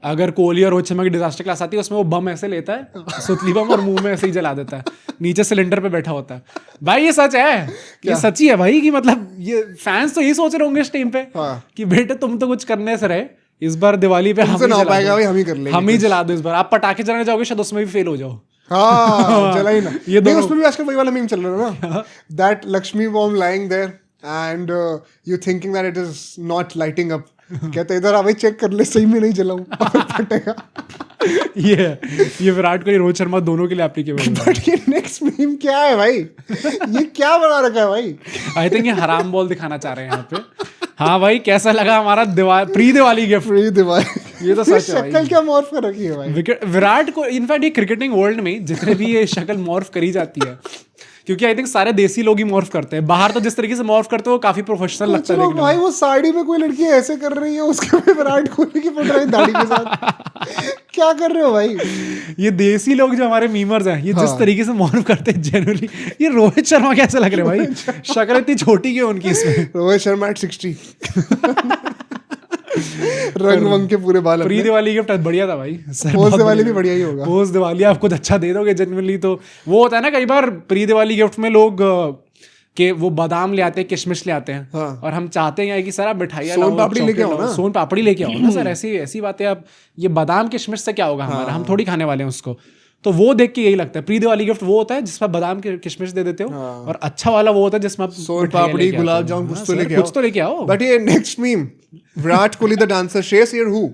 अगर कोहली और रोहित शर्मा की डिजास्टर क्लास आती है उसमें वो बम ऐसे लेता है, सुतली बम, और मुंह में ऐसे ही जला देता है, नीचे सिलेंडर पे बैठा होता है। भाई ये सच है, ये सच ही है भाई। कि मतलब ये फैंस तो यही सोच रहे होंगे इस टाइम पे कि बेटे तुम तो कुछ करने से रहे, इस बार दिवाली पे हम ही जला दो। इस बार आप पटाखे जलाने जाओगे शायद उसमें भी फेल हो जाओ। हाँ जला ही ना। ये दोनों उसमें भी आजकल वही वाला मीम चल रहा है ना, that Laxmi bomb lying there and you thinking that it is not lighting up. कहते इधर आ भाई चेक कर ले, सही में नहीं जलाऊं फटेगा। ये विराट कोहली रोहित शर्मा दोनों के लिए एप्लीकेबल है। बट ये नेक्स्ट मीम क्या है भाई? ये क्या बना रखा है भाई? आई थिंक ये हराम बॉल दिखाना चाह रहे हैं यहाँ पे। हाँ भाई कैसा लगा हमारा pre Diwali gift? Pre Diwali, ये तो सच है। शक्ल क्या मॉर्फ कर रखी है भाई विराट को। इनफैक्ट ये क्रिकेटिंग वर्ल्ड में जितने भी ये शक्ल मॉर्फ करी जाती है, क्योंकि आई थिंक सारे देसी लोग ही मॉर्फ करते हैं। बाहर तो जिस तरीके से मॉर्फ करते हैं वो काफी प्रोफेशनल लगता है। भाई वो साड़ी में कोई लड़की ऐसे कर रही है, उसके में विराट कोहली की फोटो है दाढ़ी के साथ। क्या कर रहे हो भाई? ये देसी लोग जो हमारे मीमर्स हैं, ये जिस तरीके से मॉर्फ करते हैं जनरली। ये रोहित शर्मा कैसे लग रहे हैं भाई? शक्ल इतनी छोटी क्यों उनकी इसमें? रोहित शर्मा at 60 रंग वंग के पूरे बाल। प्री दिवाली गिफ्ट बढ़िया था भाई। पोस्ट दिवाली भी बढ़िया ही होगा। पोस्ट दिवाली आप कुछ अच्छा दे दोगे जनरली तो वो होता है ना। कई बार प्री दिवाली गिफ्ट में लोग के वो बादाम ले आते हैं, किशमिश ले आते हैं, और हम चाहते हैं कि सर आप मिठाइयाँ सोन पापड़ी लेके आओ ना, सोन पापड़ी लेके आओ ना सर। ऐसी बातें आप, ये बादाम किशमिश से क्या होगा हमारा? हम थोड़ी खाने वाले हैं उसको। तो वो देख के यही लगता है प्री दिवाली गिफ्ट वो होता है जिसमें बादाम के किशमिश दे देते हो, और अच्छा वाला वो होता है जिसमें आप सोन पापड़ी, गुलाब जामुन कुछ तो लेके आओ। बट ये next meme, Virat Kohli the dancer shares here who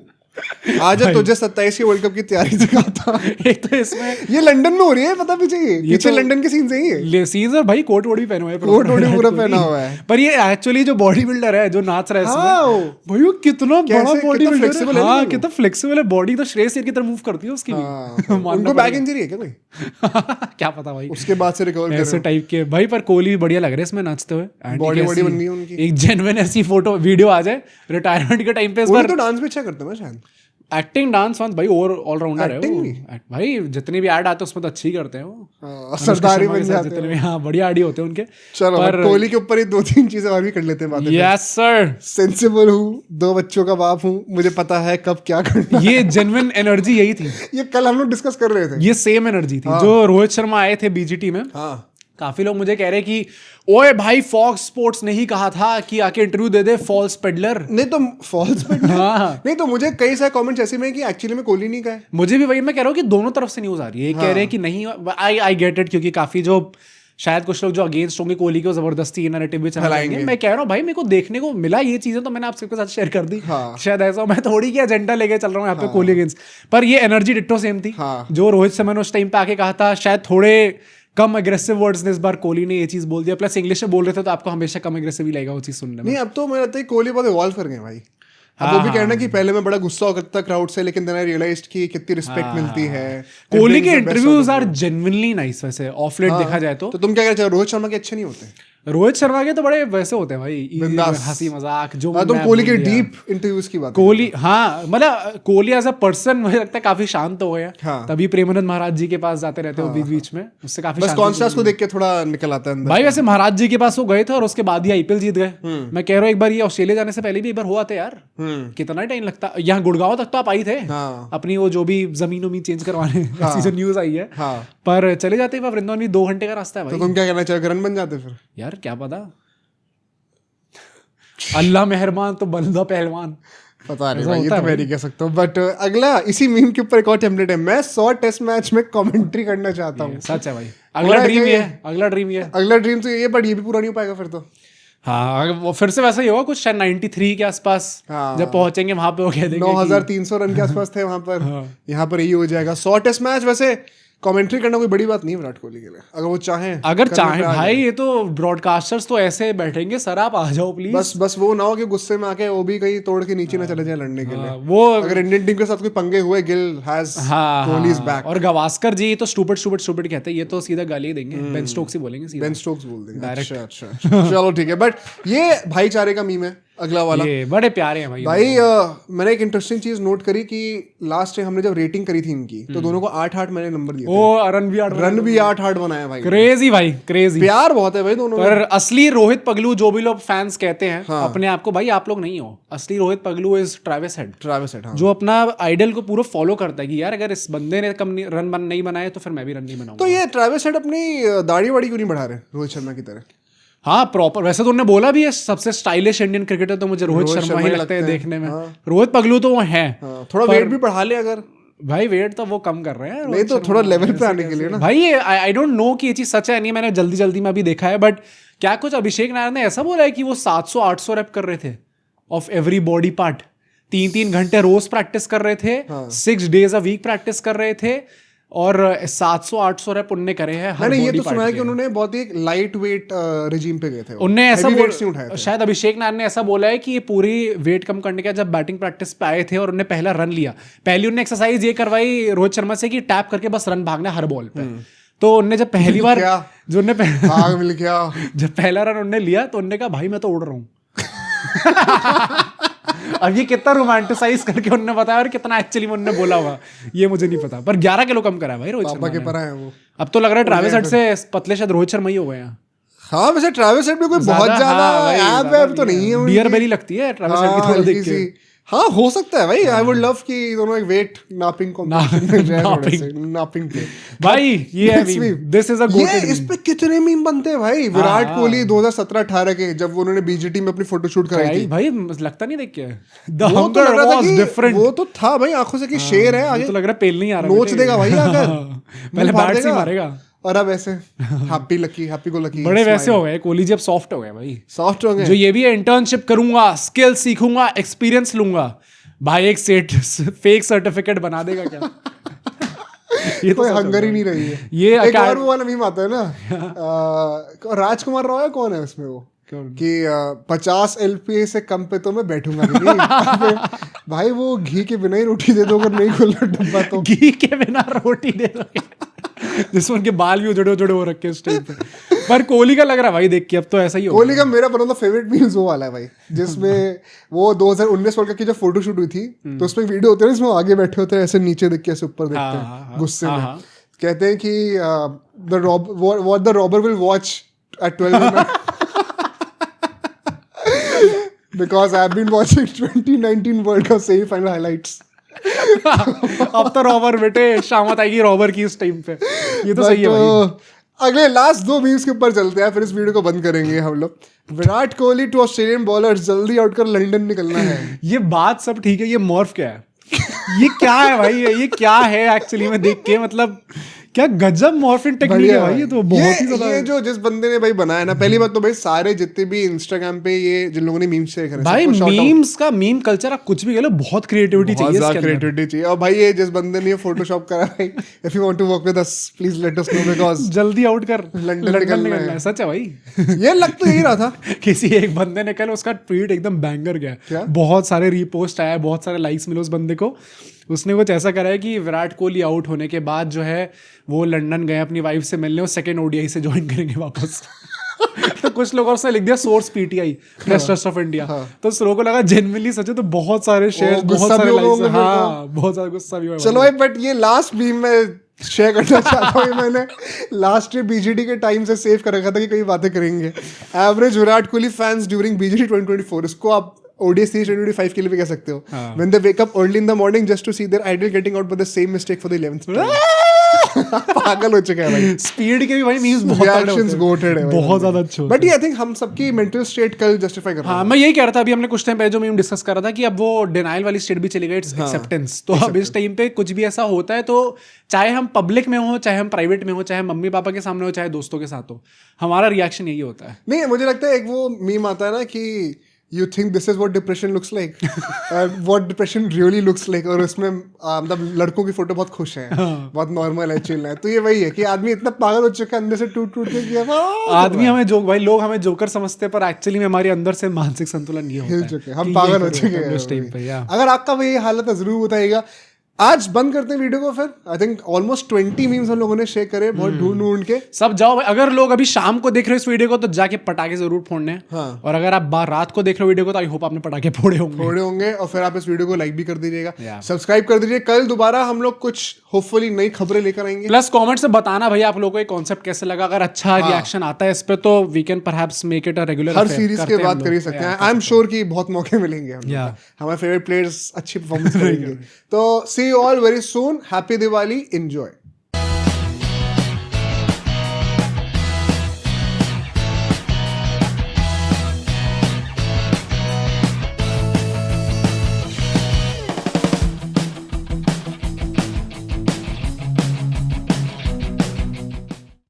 आज तुझे 27 के वर्ल्ड कप की तैयारी दिखाता। एक तो इसमें ये लंदन में हो रही है, पता पीछे तो लंदन के सीन्स हैं ये सीन्स। और भाई कोट वोट भी पहना हुआ है, कोट वोट पूरा पहना हुआ है। पर ये एक्चुअली जो बॉडी बिल्डर है जो नाच रहा है इसमें, भाई वो कितना बड़ा बॉडी बिल्डर है। हाँ कितना फ्लेक्सिबल है बॉडी, तो श्रेयस की तरह मूव करती है उसकी भी। उनको बैक इंजरी है क्या कोई? क्या पता भाई, उसके बाद से रिकवर ऐसे टाइप के। भाई पर कोहली भी बढ़िया लग रहे हैं इसमें नाचते हुए। बॉडी बन गई उनकी। एक जेन्युइन ऐसी फोटो वीडियो आ जाए रिटायरमेंट के टाइम पे। इस बार तो डांस भी अच्छा करते हैं शायद। एक्टिंग डांस भाई ऑलराउंडर है वो भाई। जितने भी ऐड आते हैं उसमें तो अच्छे ही करते हैं वो। सरदारी बन जाते जितने भी हाँ बढ़िया आइडिया होते हैं उनके। चलो पर कोहली के ऊपर ही 2-3 चीजें और भी कर लेते हैं बातें। Yes sir. सेंसिबल हूँ, 2 बच्चों का बाप हूँ, मुझे पता है कब क्या करना। ये जेन्युइन एनर्जी यही थी। ये कल हम लोग डिस्कस कर रहे थे। ये सेम एनर्जी थी जो रोहित शर्मा आए थे बीजीटी में। काफी लोग मुझे कह रहे कि ओए भाई फॉक्स स्पोर्ट्स ने ही कहा था कि आके इंटरव्यू दे दे फॉल्स पेडलर। नहीं तो फॉल्स हाँ नहीं तो मुझे कई सारे कमेंट्स ऐसे में कि एक्चुअली में कोहली नहीं का है। मुझे भी वही मैं कह रहा हूँ कि दोनों तरफ से न्यूज आ रही है। कह रहे हैं कि नहीं, आई गेट इट, क्योंकि काफी जो शायद कुछ लोग जो अगेंस्ट होंगे कोहली को जबरदस्ती ये नैरेटिव भी चलाएंगे। मैं कह रहा हूँ भाई मेरे को देखने को मिला ये चीजें तो मैंने आप सबके साथ शेयर कर दी। शायद ऐसा मैं थोड़ी की एजेंडा लेके चल रहा हूँ यहाँ पे कोहली अगेंस्ट, पर ये एनर्जी डिट्टो सेम थी जो रोहित शर्मा ने उस टाइम पे आके कहा था। शायद थोड़े कम अग्रेसिव वर्ड्स ने इस बार कोहली ने ये चीज बोल दिया, प्लस इंग्लिश में बोल रहे थे तो आपको हमेशा कम अग्रेसिव ही लगेगा वो चीज सुनने में। नहीं अब तो मुझे लगता है कोहली बहुत इवॉल्व कर गए भाई। अब वो भी कहना कि पहले मैं बड़ा गुस्सा करता क्राउड से, लेकिन देन आई रियलाइज्ड कि कितनी रिस्पेक्ट मिलती है। कोहली के इंटरव्यूज आर जेन्युइनली नाइस वैसे ऑफ लेट देखा जाए तो तुम क्या कहना चाहो, रोहित शर्मा के अच्छे नहीं होते? रोहित शर्मा के तो बड़े वैसे होते हैं भाई, हंसी मजाक जो। तुम कोहली के डीप इंटरव्यूज की बात कोहली, हाँ मतलब कोहली एज अ पर्सन मुझे लगता है काफी शांत हो गया। तभी प्रेमानंद महाराज जी के पास जाते रहते हो बीच बीच में, उससे काफी बस कॉन्ट्रास्ट को देख के थोड़ा निकल आता है भाई। वैसे महाराज जी के पास वो गए थे और उसके बाद ही आईपीएल जीत गए। मैं कह रहा हूँ एक बार ये ऑस्ट्रेलिया जाने से पहले भी एक बार हुआ था यार। कितना टाइम लगता, यहाँ गुड़गांव तक तो आप आई थे अपनी वो जो भी जमीन उमीन चेंज करवाने, ऐसी जो न्यूज आई है। पर चले जाते वृंदावन भी 2 घंटे का रास्ता है भाई। तो तुम क्या कहना चाहोगे, रन बन जाते फिर? यार क्या पता, अल्लाह मेहरबान तो बंदा पहलवान। पता नहीं भाई, ये तो मैं नहीं कह सकता हूँ। बट अगला इसी मीम के ऊपर एक और टेम्पलेट है, मैं 100 टेस्ट मैच में कमेंट्री करना चाहता हूँ। सच है भाई, अगला ड्रीम ये है, अगला ड्रीम ये है। अगला ड्रीम तो ये, बट ये भी पूरा नहीं हो पाएगा फिर तो। हाँ वो फिर से वैसा ही होगा कुछ, शायद 93 के आसपास जब पहुंचेंगे वहां पे, वो कह देंगे 9300 रन के आसपास थे वहां पर। यहाँ पर यही हो जाएगा 100 टेस्ट मैच। वैसे कमेंट्री करना कोई बड़ी बात नहीं है विराट कोहली के लिए, अगर वो चाहें। अगर चाहें भाई, ये तो ब्रॉडकास्टर्स तो ऐसे बैठेंगे सर आप आ जाओ प्लीज। बस वो ना हो कि गुस्से में आके वो भी कहीं तोड़ के नीचे ना चले जाए लड़ने के लिए। वो अगर इंडियन टीम के साथ कोई पंगे हुए, Gill has Kohli is back. और गावस्कर जी तो स्टूपिड कहते हैं, ये तो सीधा गाली देंगे। बेन स्टोक्स ही बोलेंगे सीधा, बेन स्टोक्स बोल देंगे डायरेक्ट। अच्छा चलो ठीक है। बट ये भाईचारे का मीम है अगला वाला, ये बड़े प्यारे हैं भाई। मैंने एक इंटरेस्टिंग चीज नोट करी कि लास्ट टाइम हमने जब रेटिंग करी थी इनकी, तो दोनों को 8-8 मैंने नंबर दिए थे। रन भी 8-8 बनाया भाई। क्रेजी भाई, क्रेजी। प्यार बहुत है भाई दोनों में। पर असली रोहित पगलू जो भी लोग फैंस कहते हैं अपने आप को, भाई आप लोग नहीं हो। असली रोहित पगलू इज ट्रेविस हेड, जो अपना आइडल को पूरा फॉलो करता है कि यार अगर इस बंदे ने कम रन नहीं बनाए तो फिर मैं भी रन नहीं बनाऊंगा। तो ये ट्रेविस हेड अपनी दाढ़ी वाड़ी क्यों नहीं बढ़ा रहे रोहित शर्मा की तरह? हाँ प्रॉपर, वैसे तो उन्होंने बोला भी है सबसे स्टाइलिश इंडियन क्रिकेटर तो मुझे रोहित शर्मा ही लगते हैं देखने में। रोहित पगलू तो वो है। थोड़ा वेट भी बढ़ा ले अगर। भाई वेट तो वो कम कर रहे हैं, नहीं तो थोड़ा लेवल पे आने के लिए ना भाई। आई डोंट नो कि ये चीज सच है नहीं, मैंने जल्दी में अभी देखा है। बट क्या कुछ अभिषेक नायर ने ऐसा बोला है कि वो 700-800 रैप कर रहे थे ऑफ एवरी बॉडी पार्ट, 3-3 घंटे रोज प्रैक्टिस कर रहे थे, 6 days अ वीक प्रैक्टिस कर रहे थे, और 700-800 रैप उनने करे हैं। मैंने ये तो सुना है कि उन्होंने बहुत ही लाइट वेट रिजीम पे गए थे। उनने ऐसा शायद अभिषेक नायर ने ऐसा बोला है कि ये पूरी वेट कम करने के जब बैटिंग प्रैक्टिस पे आए थे और उन्होंने पहला रन लिया, पहली उन्होंने एक्सरसाइज ये करवाई रोहित शर्मा से कि टैप करके बस रन भागना हर बॉल पे। तो उनने जब पहली बार जो उनने मिल गया जब पहला रन उन्होंने लिया तो उन्होंने कहा भाई मैं तो उड़ रहा हूँ। अब ये कितना रोमांटिसाइज करके उन्होंने बताया और कितना एक्चुअली में उन्होंने बोला हुआ ये मुझे नहीं पता, पर 11 किलो कम करा है भाई रोहित शर्मा के पर है वो। अब तो लग रहा है ट्रेविस हेड से पतले शायद रोहित शर्मा ही हो गए हैं। हाँ वैसे ट्रेविस हेड में कोई बहुत ज्यादा ऐप तो नहीं है, बियर बेली लगती है ट्रेविस हेड की थोड़ा देख के। हाँ हो सकता है भाई। आई वुड लव कि दोनों एक वेट नापिंग नापिंग पे भाई। ये है दिस इज अ गोटेड इस पे कितने मीम बनते हैं भाई। विराट कोहली 2017-18 के जब उन्होंने बीजेटी में अपनी फोटोशूट कराई थी भाई, लगता नहीं देख के द हंगर वाज डिफरेंट। वो तो था भाई आंखों से कि शेर है, आगे तो लग रहा है पेल नहीं आ रहा, नोच देगा भाई आकर पहले बैट से मारेगा। और अब ऐसे हैप्पी को लकी बड़े वैसे हो गए कोहली जी, अब सॉफ्ट हो गए भाई, सॉफ्ट हो गए। जो ये भी है इंटर्नशिप करूंगा, स्किल सीखूंगा, एक्सपीरियंस लूंगा। भाई एक फेक सर्टिफिकेट बना देगा क्या? ये तो हंगर ही नहीं रही है। ये एक और वो वाला मीम आता है ना, राजकुमार राव है कौन है उसमें वो कि 50 LPA से कम पे तो मैं बैठूंगा नहीं। भाई वो घी के बिना ही रोटी दे दो, अगर नहीं खुला डब्बा तो। घी के बिना रोटी दे दो जिसमें उनके बाल भी उजड़े हो रखे उस टाइम पे। पर कोहली का लग रहा है भाई देख के अब तो ऐसा ही हो। कोहली का मेरा one of the favourite memes वो वाला है भाई, जिसमें वो 2019 वर्ल्ड कप की जब फोटोशूट हुई थी तो उसमें वीडियो होते हैं इसमें आगे बैठे होते हैं ऐसे नीचे देख के ऐसे ऊपर देखते हैं गुस्से में। कहते हैं कि the robber will watch at 12 because I've been watching 2019 World Cup semi-final highlights. अब तो रॉबर बेटे शामत आएगी रॉबर की इस टाइम पे। ये तो सही है भाई। अगले लास्ट 2 मीम्स के ऊपर चलते हैं, फिर इस वीडियो को बंद करेंगे हम लोग। Virat Kohli to Australian bowlers, जल्दी आउट कर लंदन निकलना है। ये बात सब ठीक है, ये मॉर्फ क्या है? ये क्या है भाई? ये क्या है एक्चुअली में देख के, मतलब क्या गजब मॉर्फिंग टेक्निक है भाई। ये तो बहुत ही ज्यादा, ये जो जिस बंदे ने भाई बनाया ना, पहली बात तो भाई सारे जितने भी इंस्टाग्राम पे ये जिन लोगों ने मीम्स शेयर करे भाई, मीम्स का मीम कल्चर, आप कुछ भी कह लो, बहुत क्रिएटिविटी चाहिए इसके अंदर। क्रिएटिविटी चाहिए। और भाई ये जिस बंदे ने ये फोटोशॉप करा भाई, if you want to work with us please let us know, because जल्दी आउट कर, लंदन निकलना है। सच है भाई। ये लग तो यही रहा था। किसी एक बंदे ने कल, उसका ट्वीट एकदम बैंगर गया, बहुत सारे रीपोस्ट आया, बहुत सारे लाइक्स मिले उस बंदे को। उसने कुछ ऐसा करा है कि विराट कोहली आउट होने के बाद जो है वो लंदन गए अपनी वाइफ से मिलने, और सेकंड ओडीआई से ज्वाइन करेंगे वापस। तो कुछ लोगों ने लिख दिया source PTI, press trust of India. तो लोगों को लगा जेन्युइनली सच है, तो बहुत सारे शेयर, बहुत सारे लाइक्स, हाँ बहुत सारा गुस्सा भी हुआ। चलो भाई, बट ये लास्ट मीम में शेयर करना चाहता हूँ। मैंने लास्ट ईयर बीजीटी के टाइम से सेव कर रखा था कि कई बातें करेंगे। Average Virat Kohli fans during BGT 2024, इसको आप ODI सीरीज 2025 के लिए भी कह सकते हो। When they wake up early in the morning just to see their idol getting out, but the same mistake for the 11th time. पागल हो चुका है भाई। स्पीड के भी भाई मीम्स बहुत रिएक्शंस गोटेड है, बहुत ज्यादा अच्छे। बट ये आई थिंक हम सबकी मेंटल स्टेट कल जस्टिफाई कर रहा है। हाँ, मैं यही कह रहा था, अभी हमने कुछ टाइम पहले जो मीम डिस्कस कर रहा था कि अब वो डिनाइल वाली स्टेट भी चली गई, इट्स एक्सेप्टेंस। तो अब इस टाइम पे कुछ भी ऐसा होता है, तो चाहे हम पब्लिक में हो, चाहे हम प्राइवेट में हो, चाहे मम्मी पापा के सामने हो, चाहे दोस्तों के साथ हो, हमारा रिएक्शन यही होता है। नहीं, मुझे लगता है एक वो मीम आता है ना कि you think this is what depression looks like, what depression really looks like, और उसमें मतलब लड़कों की फोटो बहुत खुश है, बहुत नॉर्मल है, चिल है। तो ये वही है कि आदमी इतना पागल हो चुका है अंदर से, टूट टूट के किया आदमी हमें जोक, भाई लोग हमें जोकर समझते हैं, पर एक्चुअली में हमारे अंदर से मानसिक संतुलन ये होता है, हिल चुके हैं, हम पागल हो चुके हैं उस टाइम पे। अगर आपका वही हालत है जरूर बताइएगा। आज बंद करते हैं वीडियो को फिर। आई थिंक ऑलमोस्ट 20 मीम्स हम लोगों ने शेयर करे, बहुत ढूंढ के सब जाओ भाई। अगर लोग अभी शाम को देख रहे हो इस वीडियो को, तो जाके पटाखे जरूर फोड़ने हैं। हाँ। और अगर आप रात को देख रहे हो वीडियो को, तो आई होप आपने पटाखे फोड़े होंगे। और फिर आप इस वीडियो को लाइक भी कर दीजिएगा, सब्सक्राइब कर दीजिए। कल दोबारा हम लोग कुछ होपफुली नई खबरें लेकर आएंगे। प्लस कमेंट से बताना भाई आप लोगों को ये कॉन्सेप्ट कैसे लगा। अगर अच्छा रिएक्शन आता है इस पे, तो we can perhaps make it a regular. हर सीरीज के बात कर ही सकते हैं। आई एम श्योर कि बहुत मौके मिलेंगे हमारे फेवरेट प्लेयर्स अच्छी परफॉर्मेंस करेंगे। तो see you all very soon. Happy Diwali, enjoy.